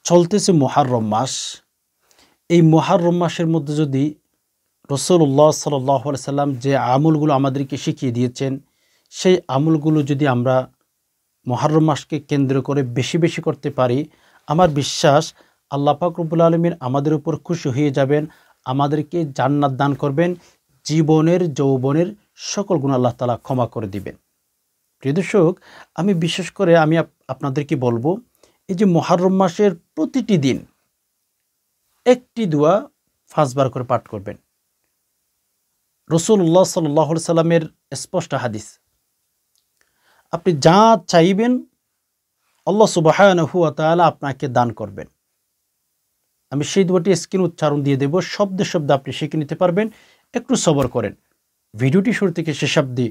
চলতেছে মুহররম মাস। এই মুহররম মাসের মধ্যে যদি রাসূলুল্লাহ সাল্লাল্লাহু আলাইহি সাল্লাম যে আমলগুলো আমাদেরকে শিখিয়ে দিয়েছেন, সেই আমলগুলো যদি আমরা মুহররম মাসকে কেন্দ্র করে বেশি বেশি করতে পারি, আমার বিশ্বাস আল্লাহ পাক রব্বুল আলামিন আমাদের উপর খুশি হয়ে যাবেন, আমাদেরকে জান্নাত দান করবেন, জীবনের যৌবনের সকল গুনাহ আল্লাহ তাআলা ক্ষমা করে দিবেন। প্রিয় দর্শক, আমি বিশেষ করে আপনাদেরকে বলবো, এই যে মুহররম মাসের প্রতিটি দিন একটি দোয়া 5 বার করে পাঠ করবেন। রাসূলুল্লাহ সাল্লাল্লাহু আলাইহি সাল্লামের স্পষ্ট হাদিস, আপনি যা চাইবেন আল্লাহ সুবহানাহু ওয়া তাআলা আপনাকে দান করবেন। আমি সেই দোয়াটি স্ক্রিন উচ্চারণ দিয়ে দেব, শব্দে শব্দে আপনি শিখে নিতে পারবেন। একটু সবর করেন, ভিডিওটি শুরু থেকে শেষ অবধি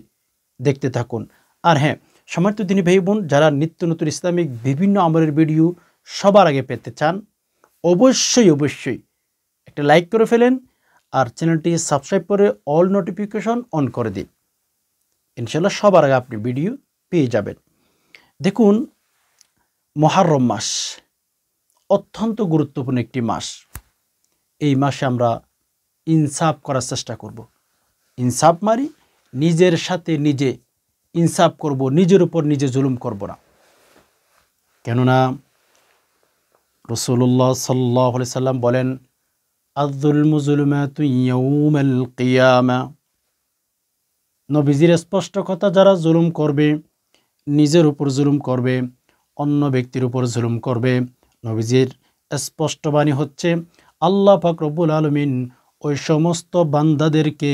দেখতে থাকুন। আর হ্যাঁ, সম্মানিত দিনী ভাই বোন, যারা নিত্য নতুন ইসলামিক বিভিন্ন আমলের ভিডিও সবার আগে পেতে চান, অবশ্যই একটা লাইক করে ফেলেন আর চ্যানেলটি সাবস্ক্রাইব করে অল নোটিফিকেশন অন করে দিন। ইনশাআল্লাহ সবার আগে আপনি ভিডিও পেয়ে যাবেন। দেখুন, মুহররম মাস অত্যন্ত গুরুত্বপূর্ণ একটি মাস। এই মাসে আমরা ইনসাফ করার চেষ্টা করব। ইনসাফ মানে নিজের সাথে নিজে ইনসাফ করব, নিজের উপর নিজে জুলুম করব না। কেননা রাসূলুল্লাহ সাল্লাল্লাহু আলাইহি সাল্লাম বলেন, আয-যুলমু যুলমাতু ইয়াউমাল কিয়ামা। নবীজির স্পষ্ট কথা, যারা জুলুম করবে, নিজের উপর জুলুম করবে, অন্য ব্যক্তির উপর জুলুম করবে, নবীজির স্পষ্ট বাণী হচ্ছে আল্লাহ পাক রব্বুল আলামিন ওই সমস্ত বান্দাদেরকে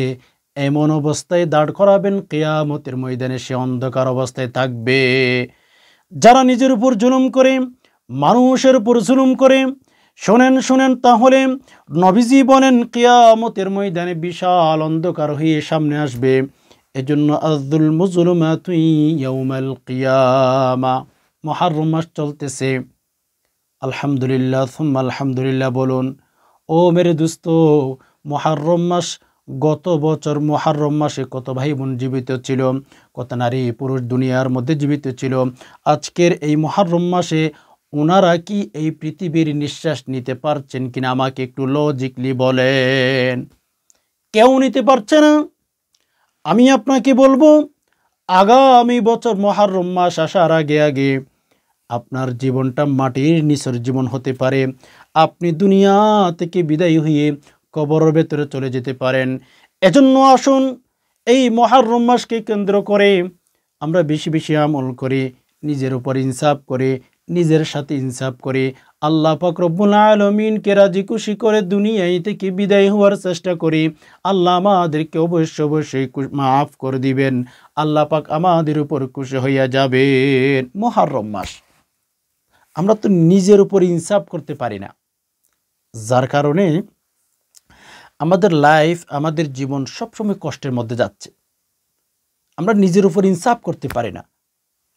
এমন অবস্থায় দাঁড় করাবেন, কিয়ামতের ময়দানে সে অন্ধকার অবস্থায় থাকবে। যারা নিজের উপর জুলুম করে, মানুষের উপর জুলুম করে, শোনেন তাহলে নবীজি বলেন কিয়ামতের ময়দানে বিশাল অন্ধকার হয়ে সামনে আসবে। এজন্য আয-যুলমু যুলমাতু ইয়াউমাল কিয়ামা। মুহররম মাস চলতেছে, আলহামদুলিল্লাহ সুম্মা আলহামদুলিল্লাহ বলুন। ও মেরে দোস্ত, মুহররম মাস, গত বছর মুহররম মাসে কত ভাই বোন জীবিত ছিল, কত নারী পুরুষ দুনিয়ার মধ্যে জীবিত ছিল। আজকের এই মুহররম মাসে ওনারা কি এই পৃথিবীর নিঃশ্বাস নিতে পারছেন কিনা আমাকে একটু লজিকলি বলেন। কেউ নিতে পারছে না। আমি আপনাকে বলবো, আগামী বছর মুহররম মাস আসার আগে আপনার জীবনটা মাটির নিচের জীবন হতে পারে। আপনি দুনিয়া থেকে বিদায় হয়ে কবরের ভেতরে চলে যেতে পারেন। এজন্য আসুন, এই মুহররম মাসকে কেন্দ্র করে আমরা বেশি বেশি আমল করি, নিজের উপর ইনসাফ করে, নিজের সাথে ইনসাফ করে আল্লাহ পাক রব্বুল আলামিনকে রাজি খুশি করে দুনিয়ায় থেকে বিদায় হওয়ার চেষ্টা করি। আল্লাহ আমাদেরকে অবশ্যই মাফ করে দিবেন। আল্লাহ পাক আমাদের উপর খুশি হইয়া যাবেন। মুহররম মাস, আমরা তো নিজের উপর ইনসাফ করতে পারি না, যার কারণে আমাদের লাইফ, আমাদের জীবন সবসময় কষ্টের মধ্যে যাচ্ছে। আমরা নিজের উপর ইনসাফ করতে পারি না,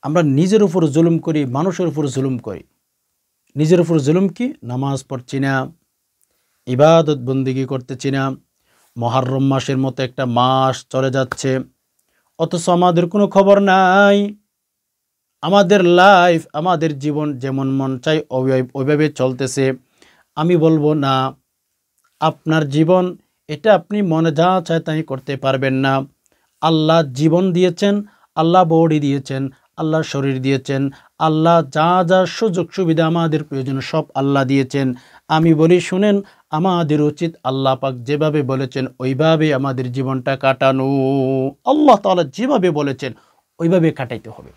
আমরা নিজের উপর জুলুম করি, মানুষের উপর জুলুম করি। নিজের উপর জুলুম কি? নামাজ পড়ছি না, ইবাদত বন্দেগী করতেছি না। মুহররম মাসের মতো একটা মাস চলে যাচ্ছে, অথচ আমাদের কোনো খবর নাই। আমাদের লাইফ, আমাদের জীবন যেমন মন চাই ওইভাবে চলতেছে। আমি বলবো না, আপনার জীবন এটা আপনি মনে যা চায় তাই করতে পারবেন না। আল্লাহ জীবন দিয়েছেন, আল্লাহ বডি দিয়েছেন, আল্লাহ শরীর দিয়েছেন, আল্লাহ যা যা সুযোগ সুবিধা আমাদের প্রয়োজন সব আল্লাহ দিয়েছেন। আমি বলি শুনেন, আমাদের উচিত আল্লাহ পাক যেভাবে বলেছেন ওইভাবে আমাদের জীবনটা কাটানো। আল্লাহ তাআলা যেভাবে বলেছেন ওইভাবে কাটাইতে হবে।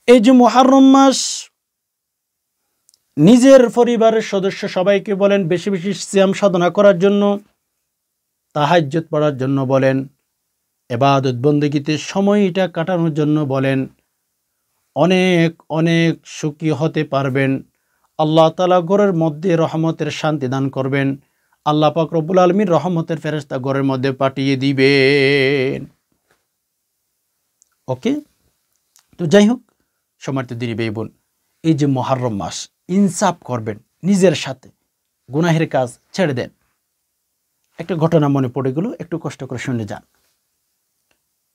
এই যে মুহররম মাস, নিজের পরিবারের সদস্য সবাইকে বলেন বেশি বেশি সিয়াম সাধনা করার জন্য, তাহাজ্জুদ পড়ার জন্য বলেন, ইবাদত বন্দেগীতে সময়টা কাটানোর জন্য বলেন। অনেক অনেক সুখী হতে পারবেন। আল্লাহ তাআলা ঘরের মধ্যে রহমতের শান্তি দান করবেন। আল্লাহ পাক রব্বুল আলামিন রহমতের ফেরেশতা ঘরের মধ্যে পাঠিয়ে দিবেন। ওকে, তো যাই হোক, সম্মানিত দিনী ভাই বোন, এই যে মুহররম মাস, ইনসাফ করবেন নিজের সাথে, গুনাহের কাজ ছেড়ে দেন। একটা ঘটনা মনে পড়ে গেল, একটু কষ্ট করে শুনে যান।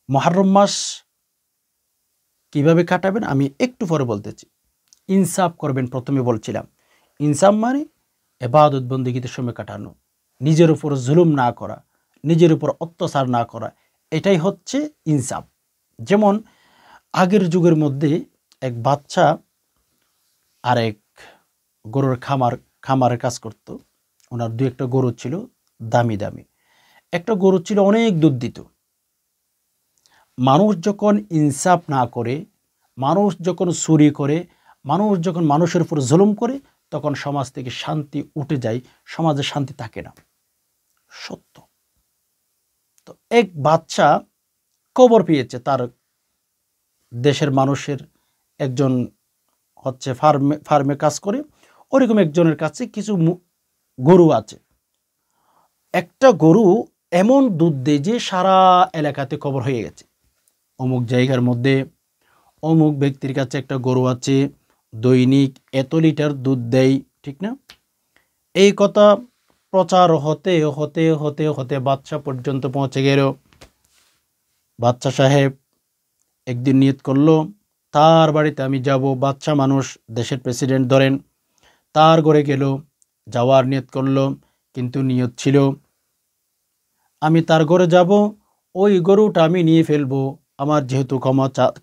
মুহররম মাস কিভাবে কাটাবেন আমি একটু পরে বলতেছি। ইনসাফ করবেন। প্রথমে বলছিলাম ইনসাফ মানে ইবাদত বন্দেগীতে সময় কাটানো, নিজের উপর জুলুম না করা, নিজের উপর অত্যাচার না করা, এটাই হচ্ছে ইনসাফ। যেমন আগের যুগের মধ্যে এক বাচ্চা আর এক গরুর খামারের কাজ করত। ওনার দু একটা গরু ছিল দামি দামি, একটা গরু ছিল অনেক দুধ দিত। মানুষ যখন ইনসাফ না করে, মানুষ যখন চুরি করে, মানুষ যখন মানুষের উপর জুলুম করে, তখন সমাজ থেকে শান্তি উঠে যায়, সমাজে শান্তি থাকে না। সত্য। তো এক বাচ্চা খবর পেয়েছে তার দেশের মানুষের একজন হচ্ছে ফার্মে কাজ করে, ওরকম একজনের কাছে কিছু গরু আছে। একটা গরু এমন দুধ দেয় যে সারা এলাকাতে খবর হয়ে গেছে, অমুক জায়গার মধ্যে অমুক ব্যক্তির কাছে একটা গরু আছে, দৈনিক এত লিটার দুধ দেয়, ঠিক না? এই কথা প্রচার হতে হতে হতে হতে বাদশা পর্যন্ত পৌঁছে গেল। বাদশা সাহেব একদিন নিয়ত করলো তার বাড়িতে আমি যাব। বাদশা মানুষ, দেশের প্রেসিডেন্ট ধরেন, তার ঘরে গেল, যাওয়ার নিয়ত করলো, কিন্তু নিয়ত ছিল আমি তার ঘরে যাব, ওই গরুটা আমি নিয়ে ফেলবো। আমার যেহেতু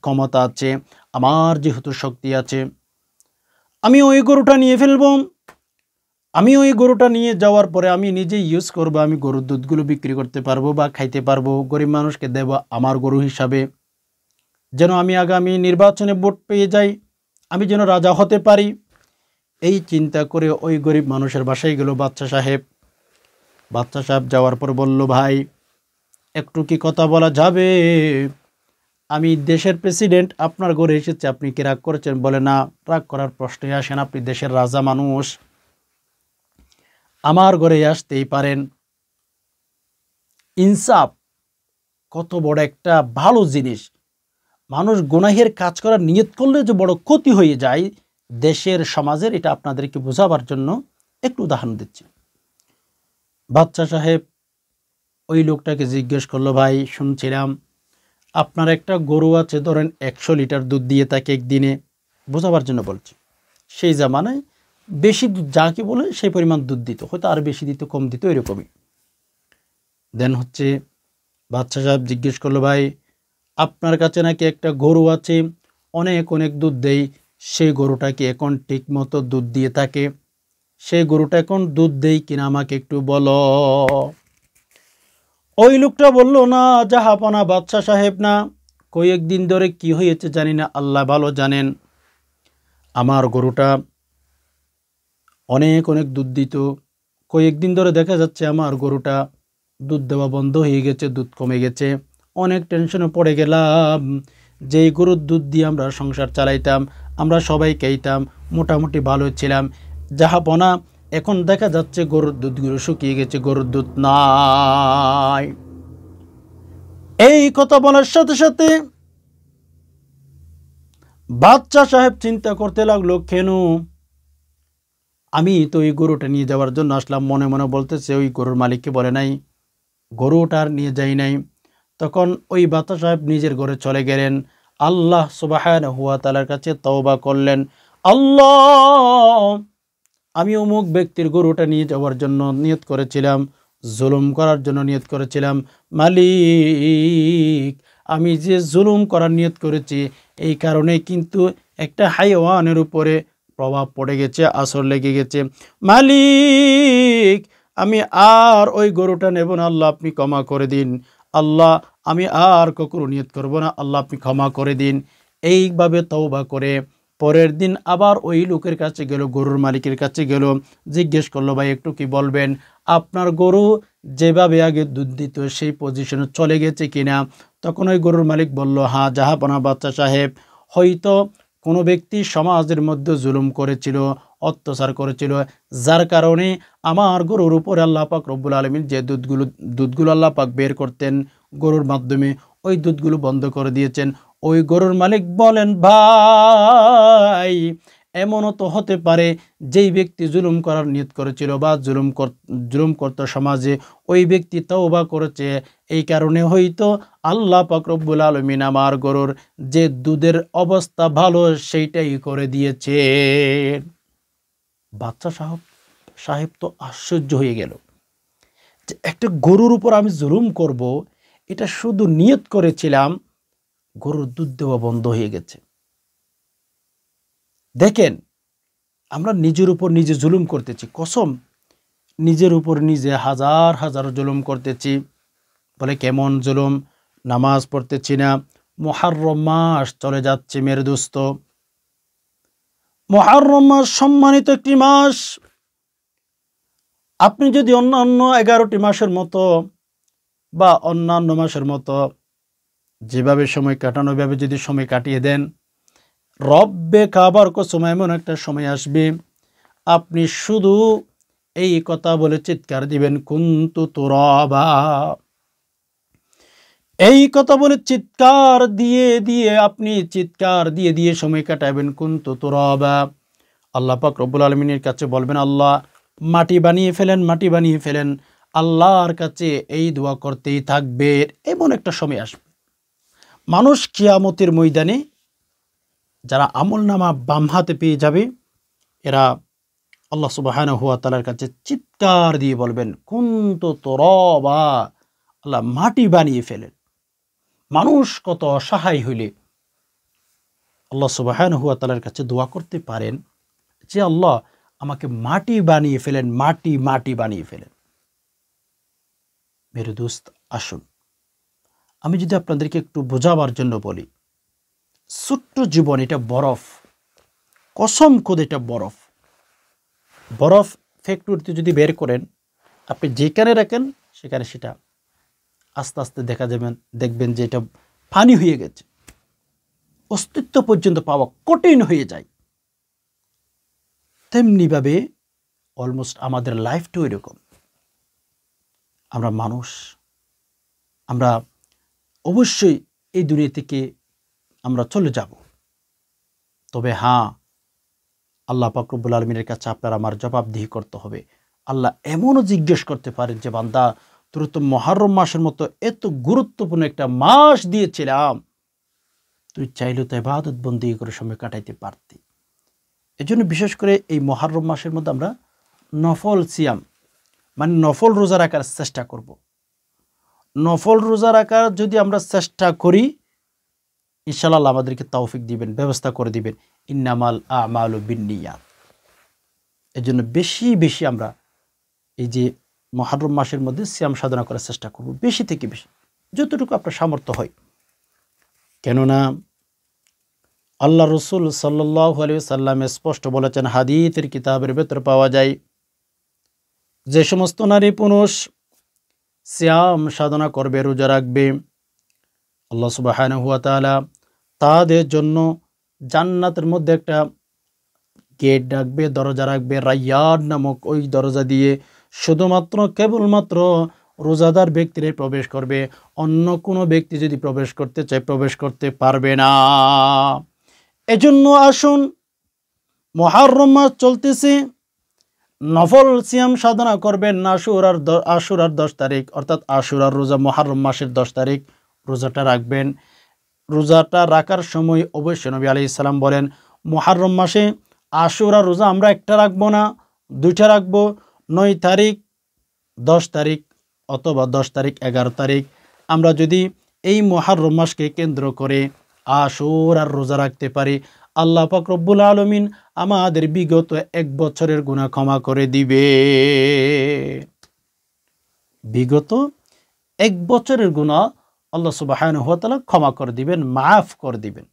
ক্ষমতা আছে, আমার যেহেতু শক্তি আছে, আমি ওই গরুটা নিয়ে ফেলবো। আমি ওই গরুটা নিয়ে যাওয়ার পরে আমি নিজে ইউজ করব, আমি গরুর দুধগুলো বিক্রি করতে পারবো বা খাইতে পারবো, গরিব মানুষকে দেব আমার গরু হিসাবে, যেন আমি আগামী নির্বাচনে ভোট পেয়ে যাই, আমি যেন রাজা হতে পারি। এই চিন্তা করে ওই গরিব মানুষের বাসায় গেল বাদশা সাহেব। বাদশা সাহেব যাওয়ার পর বলল, ভাই একটু কি কথা বলা যাবে? আমি দেশের প্রেসিডেন্ট, আপনার ঘরে এসেছে, আপনি কি রাগ করেছেন? বলে, না, রাগ করার প্রশ্নই আসে না, আপনি দেশের রাজা মানুষ, আমার ঘরে আসতেই পারেন। ইনসাফ কত বড় একটা ভালো জিনিস। মানুষ গুনাহের কাজ করার নিয়ত করলে যে বড় ক্ষতি হয়ে যায় দেশের সমাজের, এটা আপনাদেরকে বোঝাবার জন্য একটু উদাহরণ দিচ্ছি। বাদশা সাহেব ওই লোকটাকে জিজ্ঞেস করলো, ভাই শুনছিলাম আপনার একটা গরু আছে, ধরেন 100 লিটার দুধ দিয়ে থাকে একদিনে, বোঝাবার জন্য বলছি, সেই জামানায় বেশি দুধ যাকে বলে সেই পরিমাণ দুধ দিত, হয়তো আর বেশি দিত কম দিত এরকমই। দেন হচ্ছে বাদশা সাহেব জিজ্ঞেস করলো, ভাই আপনার কাছে নাকি একটা গরু আছে, অনেক অনেক দুধ দেয়, সেই গরুটা কি এখন ঠিক মতো দুধ দিয়ে থাকে? সেই গরুটা এখন দুধ দেয় কিনা আমাকে একটু বলো। ওই লোকটা বলল, না জাহাপনা বাদশা সাহেব, না, কয়েকদিন ধরে কি হয়েছে জানি না, আল্লাহ ভালো জানেন। আমার গরুটা অনেক অনেক দুধ দিত, কয়েকদিন ধরে দেখা যাচ্ছে আমার গরুটা দুধ দেওয়া বন্ধ হয়ে গেছে, দুধ কমে গেছে, অনেক টেনশনে পড়ে গেলাম। যেই গরুর দুধ দিয়ে আমরা সংসার চালাইতাম, আমরা সবাই খাইতাম, মোটামুটি ভালো ছিলাম, জাহাপনা এখন দেখা যাচ্ছে গরুর দুধগুলো শুকিয়ে গেছে, গরুর দুধ নাই। এই কথা বলার সাথে সাথে বাদশা সাহেব চিন্তা করতে লাগলো, কেন আমি তো ওই গরুটা নিয়ে যাওয়ার জন্য আসলাম, মনে মনে বলতেছে ওই গরুর মালিককে বলে নাই, গরুটার নিয়ে যাই নাই। তখন ওই বাদশা সাহেব নিজের ঘরে চলে গেলেন, আল্লাহ সুবহানাহু ওয়া তাআলার কাছে তওবা করলেন, আল্লাহ আমি অমুক ব্যক্তির গরুটা নিয়ে যাওয়ার জন্য নিয়ত করেছিলাম, জুলুম করার জন্য নিয়ত করেছিলাম, মালিক আমি যে জুলুম করার নিয়ত করেছি এই কারণে কিন্তু একটা হাইওয়ানের উপরে প্রভাব পড়ে গেছে, আসর লেগে গেছে, মালিক আমি আর ওই গরুটা নেব না, আল্লাহ আপনি ক্ষমা করে দিন, আল্লাহ আমি আর কখনো নিয়ত করব না, আল্লাহ আপনি ক্ষমা করে দিন। এইভাবে তওবা করে পরের দিন আবার ওই লোকের কাছে গেল, গরুর মালিকের কাছে গেল, জিজ্ঞেস করলো, ভাই একটু কি বলবেন আপনার গরু যেভাবে আগে দুধ দিত সেই পজিশনে চলে গেছে কিনা? তখন ওই গরুর মালিক বলল, হ্যাঁ জাহাপনা বাদশা সাহেব, হয়তো কোনো ব্যক্তি সমাজের মধ্যে জুলুম করেছিল, অত্যাচার করেছিল, যার কারণে আমার গরুর উপরে আল্লাহ পাক রব্বুল আলামিন যে দুধগুলো আল্লাহ পাক বের করতেন গরুর মাধ্যমে, ওই দুধগুলো বন্ধ করে দিয়েছেন। ওই গরুর মালিক বলেন, ভাই এমনও তো হতে পারে যেই ব্যক্তি জুলুম করার নিয়ত করেছিল বা জুলুম করত সমাজে, ওই ব্যক্তি তওবা করেছে, এই কারণে হয়তো আল্লাহ পাক রব্বুল আলামিন আমার গরুর যে দুধের অবস্থা ভালো সেইটাই করে দিয়েছে। বাদশা সাহেব তো আশ্চর্য হয়ে গেল যে একটা গরুর উপর আমি জুলুম করব, এটা শুধু নিয়ত করেছিলাম, গরুর দুধ দেওয়া বন্ধ হয়ে গেছে। দেখেন, আমরা নিজের উপর নিজে জুলুম করতেছি, কসম নিজের উপর নিজে হাজার হাজার জুলুম করতেছি। বলে কেমন জুলুম? নামাজ পড়তেছি না, মুহররম মাস চলে যাচ্ছে মেরে দোস্ত। মুহররম মাস সম্মানিত একটি মাস। আপনি যদি অন্যান্য 11টি মাসের মতো বা অন্যান্য মাসের মতো যেভাবে সময় কাটানো, ভাবে যদি সময় কাটিয়ে দেন, রব্বে কাবার কসম এমন একটা সময় আসবে আপনি শুধু এই কথা বলে চিৎকার দিবেন, কুনতু তুরাবা। এই কথা বলে চিৎকার দিয়ে সময় কাটাবেন, কুনতু তুরাবা। আল্লাহ পাক রব্বুল আলামিনের কাছে বলবেন, আল্লাহ মাটি বানিয়ে ফেলেন। আল্লাহর কাছে এই দোয়া করতেই থাকবে। এমন একটা সময় আসবে মানুষ কিয়ামতের ময়দানে যারা আমলনামা বাম হাতে পেয়ে যাবে, এরা আল্লাহ সুবহানাহু ওয়া তাআলার কাছে চিৎকার দিয়ে বলবেন, কুনতু তুরাবা, আল্লাহ মাটি বানিয়ে ফেলেন। মানুষ কত অসহায় হইলে আল্লাহ সুবহানাহু ওয়া তাআলার কাছে দোয়া করতে পারেন যে আল্লাহ আমাকে মাটি বানিয়ে ফেলেন, মাটি বানিয়ে ফেলেন। মেরে দোস্ত, আসুন আমি যদি আপনাদেরকে একটু বোঝাবার জন্য বলি, ছোট্ট জীবন, এটা বরফ, কসম খোদ এটা বরফ। বরফ ফ্যাক্টরিতে যদি বের করেন, আপনি যেখানে রাখেন সেখানে সেটা আস্তে আস্তে দেখবেন যে এটা পানি হয়ে গেছে, অস্তিত্ব পর্যন্ত পাওয়া কঠিন হয়ে যায়। তেমনিভাবে অলমোস্ট আমাদের লাইফটাও এরকম। আমরা মানুষ, আমরা অবশ্যই এই দুনিয়া থেকে আমরা চলে যাব। তবে হ্যাঁ, আল্লাহ পাক রব্বুল আলামিনের কাছে আপনার আমার জবাবদিহি করতে হবে। আল্লাহ এমনও জিজ্ঞেস করতে পারেন যে বান্দা, তোর তো মুহররম মাসের মতো এত গুরুত্বপূর্ণ একটা মাস দিয়েছিলাম, তুই চাইলে তো ইবাদত বন্দেগী করে সময় কাটাইতে পারতি। এজন্য বিশেষ করে এই মুহররম মাসের মধ্যে আমরা নফল সিয়াম মানে নফল রোজা রাখার চেষ্টা করব। নফল রোজা রাখার যদি আমরা চেষ্টা করি, ইনশাআল্লাহ আমাদেরকে তৌফিক দিবেন, ব্যবস্থা করে দিবেন। ইন্নামাল আমালু বিন্নিয়াত। এজন্য বেশি বেশি আমরা এই যে মুহররম মাসের মধ্যে সিয়াম সাধনা করার চেষ্টা করব, বেশি থেকে বেশি, যতটুকু আপনার সামর্থ্য হয়। কেননা আল্লাহ রসুল সাল্লাল্লাহু আলাইহি ওয়াসাল্লাম স্পষ্ট বলেছেন, হাদিসের কিতাবের ভেতর পাওয়া যায়, যে সমস্ত নারী পুরুষ সিয়াম সাধনা করবে, রোজা রাখবে, আল্লাহ সুবহানাহু ওয়া তাআলা তাদের জন্য জান্নাতের মধ্যে একটা গেট রাখবে, দরজা রাখবে, রায়্যান নামক ওই দরজা দিয়ে শুধুমাত্র কেবলমাত্র রোজাদার ব্যক্তিরাই প্রবেশ করবে। অন্য কোনো ব্যক্তি যদি প্রবেশ করতে চায় প্রবেশ করতে পারবে না। এজন্য আসুন, মুহররম মাস চলতেছে, নফল সিয়াম সাধনা করবেন। আশুরার 10 তারিখ অর্থাৎ আশুরার রোজা মুহররম মাসের 10 তারিখ রোজাটা রাখবেন। রোজাটা রাখার সময় অবশ্যই নবী আলাইহিস সালাম বলেন, মুহররম মাসে আশুরা রোজা আমরা একটা রাখবো না, 2টা রাখবো। 9 তারিখ, 10 তারিখ অথবা 10 তারিখ 11 তারিখ আমরা যদি এই মুহররম মাসকে কেন্দ্র করে আশুরার রোজা রাখতে পারি, আল্লাহ পাক রব্বুল আলামিন আমাদের বিগত 1 বছরের গুনাহ ক্ষমা করে দিবে। বিগত 1 বছরের গুনাহ আল্লাহ সুবহানাহু ওয়া তাআলা ক্ষমা করে দিবেন, মাফ করে দিবেন।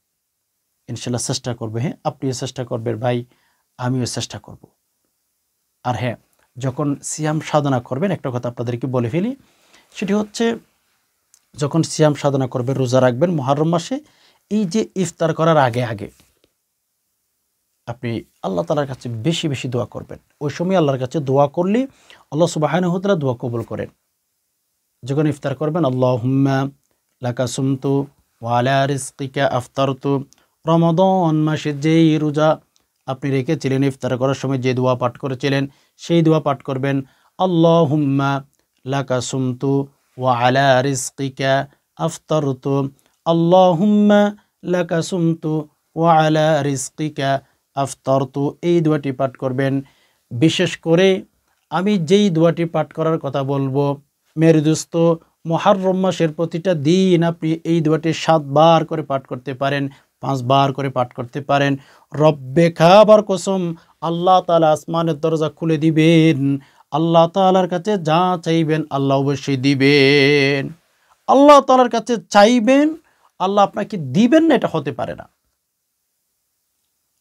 ইনশাআল্লাহ চেষ্টা করবে। হ্যাঁ, আপনিও চেষ্টা করবেন ভাই, আমিও চেষ্টা করব। আর হ্যাঁ, যখন সিয়াম সাধনা করবেন, একটা কথা আপনাদেরকে বলে ফেলি, সেটি হচ্ছে যখন সিয়াম সাধনা করবেন, রোজা রাখবেন মুহররম মাসে, এই যে ইফতার করার আগে আগে আপনি আল্লাহ তাআলার কাছে বেশি বেশি দোয়া করবেন। ওই সময় আল্লাহর কাছে দোয়া করলে আল্লাহ সুবহানাহু ওয়া তাআলা দোয়া কবুল করেন। যখন ইফতার করবেন, আল্লাহুম্মা লাকা সুমতু ওয়া আলা রিজকিকা আফতারতু, রমাদান মাসে যেই রোজা আপনি রেখেছিলেন, ইফতার করার সময় যে দোয়া পাঠ করেছিলেন সেই দোয়া পাঠ করবেন। আল্লাহুম্মা লাকা সুমতু ওয়া আলা রিজকিকা আফতারতু, আল্লাহুম্মা লাকা সুমতু ওয়া আলা রিজকিকা আফতারতু, এই দোয়াটি পাঠ করবেন। বিশেষ করে আমি যেই দোয়াটি পাঠ করার কথা বলবো, মেরে দোস্ত, মুহররম মাসের প্রতিটা দিন আপনি এই দোয়াটি 7 বার করে পাঠ করতে পারেন, 5 বার করে পাঠ করতে পারেন। রব্বে খাবার কসম, আল্লাহ তাআলা আসমানের দরজা খুলে দিবেন। আল্লাহ তাআলার কাছে যা চাইবেন আল্লাহ অবশ্যই দিবেন। আল্লাহ তাআলার কাছে চাইবেন, আল্লাহ আপনাকে দিবেন না, এটা হতে পারে না।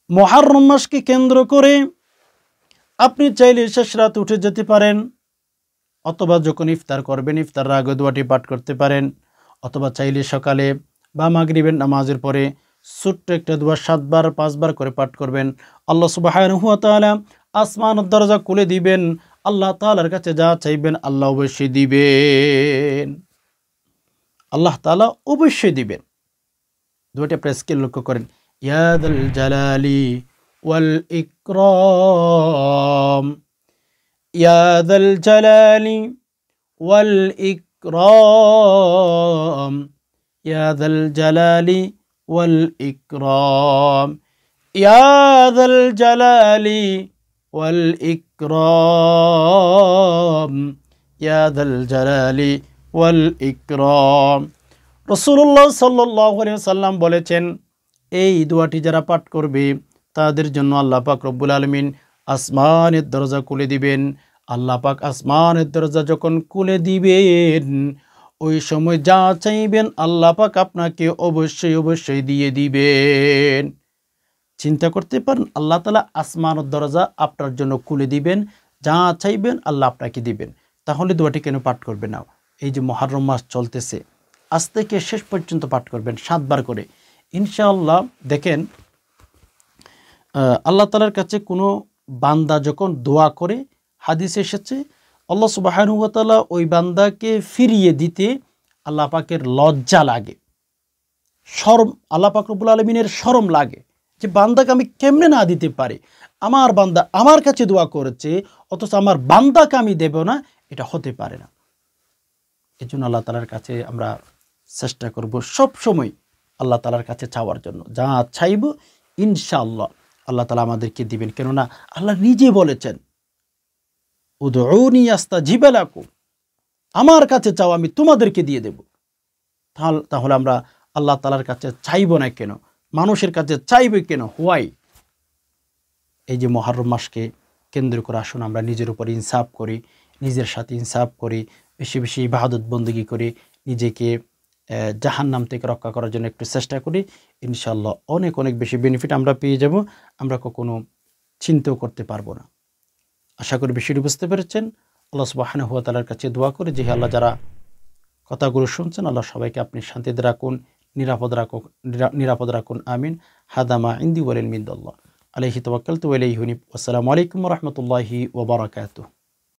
মুহররম মাসকে কেন্দ্র করে আপনি চাইলে শেষ রাত উঠে যেতে পারেন, অথবা যখন ইফতার করবেন ইফতার আগে দোয়াটি পাঠ করতে পারেন, অথবা চাইলে সকালে বা মাগরিবের নামাজের পরে ছোট্ট একটা দোয়া 7 বার 5 বার করে পাঠ করবেন। আল্লাহ সুবহানাহু ওয়া তাআলা আসমানের দরজা খুলে দিবেন। আল্লাহ তাআলার কাছে যা চাইবেন আল্লাহ অবশ্যই দিবেন। আল্লাহ তাআলা অবশ্যই দিবেন। দোয়াটি আপনারা স্কেল লক্ষ্য করেন। ইয়া যাল জালালি ওয়াল ইকরাম, ইয়া যাল জালালি ওয়াল ইকরাম, ইয়া যাল জালালি ওয়াল ইকরাম, ইয়া যাল জালালি ওয়াল ইকরাম, ইয়া যাল জালালি ওয়াল ইকরাম। রাসূলুল্লাহ সাল্লাল্লাহু আলাইহি ওয়াসাল্লাম বলেছেন, এই দোয়াটি যারা পাঠ করবে তাদের জন্য আল্লাহ পাক রব্বুল আলামিন আসমানের দরজা খুলে দিবেন। আল্লাহ পাক আসমানের দরজা যখন খুলে দিবেন, ওই সময় যা চাইবেন আল্লাহ পাক আপনাকে অবশ্যই অবশ্যই দিয়ে দিবেন। চিন্তা করতে পারেন, আল্লাহ তাআলা আসমানের দরজা আপনার জন্য খুলে দিবেন, যা চাইবেন আল্লাহ আপনাকে দিবেন। তাহলে দোয়াটি কেন পাঠ করবে না? এই যে মুহররম মাস চলতেছে, আজ থেকে শেষ পর্যন্ত পাঠ করবেন 7 বার করে, ইনশাআল্লাহ। দেখেন, আল্লাহ তাআলার কাছে কোনো বান্দা যখন দোয়া করে, হাদিসে এসেছে আল্লাহ সুবহানাহু ওয়া তাআলা ওই বান্দাকে ফিরিয়ে দিতে আল্লাহ পাকের লজ্জা লাগে, শরম, আল্লাহ পাক রব্বুল আলামিনের শরম লাগে যে বান্দাকে আমি কেমনে না দিতে পারি। আমার বান্দা আমার কাছে দোয়া করেছে, অথচ আমার বান্দাকে আমি দেব না, এটা হতে পারে না। এজন্য আল্লাহ তাআলার কাছে আমরা চেষ্টা করব সব সময় আল্লাহ তাআলার কাছে চাওয়ার জন্য। যা চাইব ইনশাআল্লাহ আল্লাহ তাআলা আমাদেরকে দিবেন। কেননা আল্লাহ নিজে বলেছেন, উদউনি আস্তাজিব লাকুম, আমার কাছে চাও আমি তোমাদেরকে দিয়ে দেব। তাহলে আমরা আল্লাহ তাআলার কাছে চাইব না কেন? মানুষের কাছে চাইবে কেন? হোয়াই? এই যে মুহররম মাসকে কেন্দ্র করে আসুন আমরা নিজের উপর ইনসাফ করি, নিজের সাথে ইনসাফ করি, বেশি বেশি ইবাদত বন্দেগী করি, নিজেকে জাহান্নাম থেকে রক্ষা করার জন্য একটু চেষ্টা করি। ইনশাআল্লাহ অনেক অনেক বেশি বেনিফিট আমরা পেয়ে যাব, আমরা কখনো চিন্তাও করতে পারবো না। আশা করি বিষয়টি বুঝতে পেরেছেন। আল্লাহ সুবহানাহু ওয়া তাআলার কাছে দোয়া করে, যে আল্লাহ যারা কথাগুলো শুনছেন আল্লাহ সবাইকে আপনি শান্তিতে রাখুন, নিরাপদ রাখুন। আমিন। হাদামা ইনদি ওয়াল ইলমি ইনদাল্লাহ, আলাইহি তাওয়াক্কালতু ওয়া ইলাইহি উনীব। আসসালামু আলাইকুম ওয়া রাহমাতুল্লাহি ওয়া বারাকাতুহু।